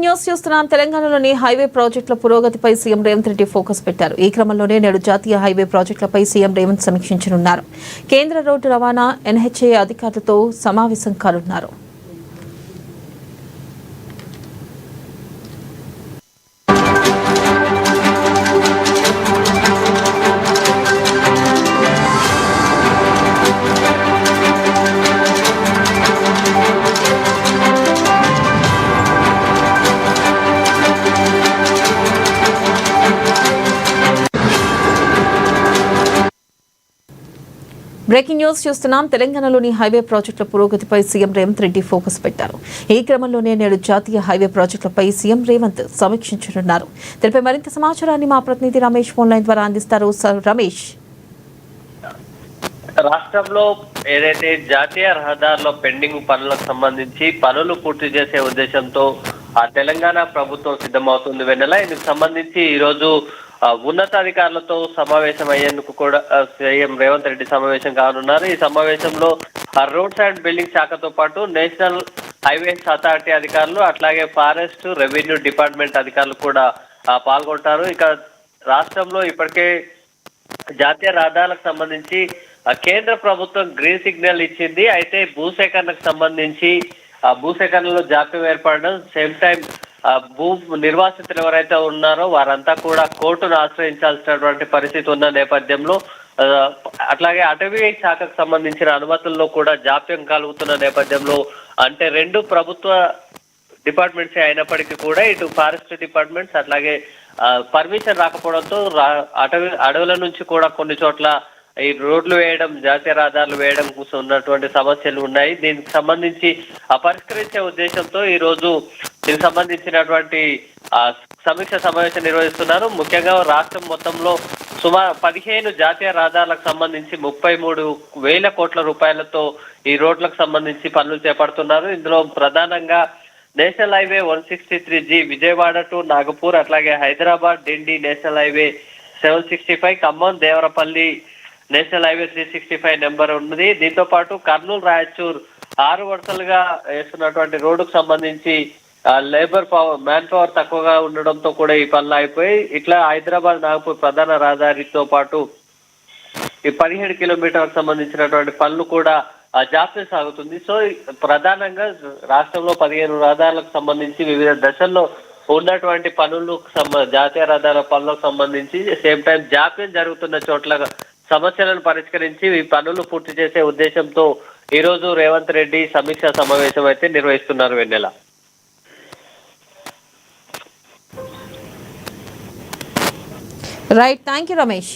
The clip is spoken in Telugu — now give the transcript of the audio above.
న్యూస్ చూస్తున్నాం. తెలంగాణలోని హైవే ప్రాజెక్టుల పురోగతిపై సీఎం రేవంత్ రెడ్డి ఫోకస్ పెట్టారు. ఈ క్రమంలోనే నేడు జాతీయ హైవే ప్రాజెక్టులపై సీఎం రేవంత్ సమీక్షించనున్నారు. కేంద్ర రోడ్డు రవాణా ఎన్హెచ్ఏ అధికారులతో సమావేశం కానున్నారు. బ్రేకింగ్ న్యూస్ చూస్తున్నాం. తెలంగాణలోని హైవే ప్రాజెక్టుల పురోగతిపై సీఎం రేవంత్ రెడ్డి ఫోకస్ పెట్టారు. ఈ క్రమంలోనే నేడు జాతీయ హైవే ప్రాజెక్టులపై సీఎం రేవంత్ సమీక్షించనున్నారు. దీనిపై మరింత సమాచారాన్ని మా ప్రతినిధి రమేష్ ఫోన్ లైన్ ద్వారా అందిస్తారు. రమేష్, రాష్ట్రంలో ఏదైతే జాతీయ రహదారుల పెండింగ్ పనులకు సంబంధించి పనులు పూర్తి చేసే ఉద్దేశంతో ఆ తెలంగాణ ప్రభుత్వం సిద్ధమవుతుంది. వెన్నెల ఇందుకు సంబంధించి ఈ రోజు ఉన్నతాధికారులతో సమావేశం అయ్యేందుకు కూడా సీఎం రేవంత్ రెడ్డి సమావేశం కానున్నారు. ఈ సమావేశంలో రోడ్స్ అండ్ బిల్డింగ్ శాఖతో పాటు నేషనల్ హైవేస్ అథారిటీ అధికారులు, అట్లాగే ఫారెస్ట్ రెవెన్యూ డిపార్ట్మెంట్ అధికారులు కూడా పాల్గొంటారు. ఇక రాష్ట్రంలో ఇప్పటికే జాతీయ రహదారులకు సంబంధించి కేంద్ర ప్రభుత్వం గ్రీన్ సిగ్నల్ ఇచ్చింది. అయితే భూసేకరణకు సంబంధించి భూసేకరణలో జాప్యం ఏర్పడడం, సేమ్ టైం భూ నిర్వాసితులు ఎవరైతే ఉన్నారో వారంతా కూడా కోర్టును ఆశ్రయించాల్సినటువంటి పరిస్థితి ఉన్న నేపథ్యంలో, అట్లాగే అటవీ శాఖకు సంబంధించిన అనుమతుల్లో కూడా జాప్యం కలుగుతున్న నేపథ్యంలో, అంటే రెండు ప్రభుత్వ డిపార్ట్మెంట్స్ అయినప్పటికీ కూడా ఇటు ఫారెస్ట్ డిపార్ట్మెంట్స్ అట్లాగే పర్మిషన్ రాకపోవడంతో అడవుల నుంచి కూడా కొన్ని చోట్ల ఈ రోడ్లు వేయడం, జాతీయ రహదారులు వేయడం కోసం ఉన్నటువంటి సమస్యలు ఉన్నాయి. దీనికి సంబంధించి పరిష్కరించే ఉద్దేశంతో ఈ రోజు దీనికి సంబంధించినటువంటి సమీక్ష సమావేశం నిర్వహిస్తున్నారు. ముఖ్యంగా రాష్ట్రం మొత్తంలో సుమారు 15 జాతీయ రహదారులకు సంబంధించి 33,000 కోట్ల రూపాయలతో ఈ రోడ్లకు సంబంధించి పనులు చేపడుతున్నారు. ఇందులో ప్రధానంగా national highway 163G Vijayawada to Nagpur, అట్లాగే Hyderabad Dindi national highway 765, Khammam Devarapalli national highway 365 number ఉన్నది. దీంతో పాటు కర్నూలు రాయచూర్ 6 వరుసలుగా వేస్తున్నటువంటి రోడ్డుకు సంబంధించి మ్యాన్ పవర్ తక్కువగా ఉండడంతో కూడా ఈ పనులు అయిపోయి, ఇట్లా హైదరాబాద్ నాగపూర్ ప్రధాన రహదారితో పాటు ఈ 17 కిలోమీటర్లకు సంబంధించినటువంటి పనులు కూడా జాప్యం సాగుతుంది. సో ప్రధానంగా రాష్ట్రంలో 15 రహదారులకు సంబంధించి వివిధ దశల్లో ఉన్నటువంటి పనులు జాతీయ రహదారుల పనులకు సంబంధించి సేమ్ టైం జాప్యం జరుగుతున్న చోట్ల సమస్యలను పరిష్కరించి ఈ పనులు పూర్తి చేసే ఉద్దేశంతో ఈ రోజు రేవంత్ రెడ్డి సమీక్షా సమావేశం అయితే నిర్వహిస్తున్నారు. వెన్నెల, రైట్, థ్యాంక్ యూ రమేష్.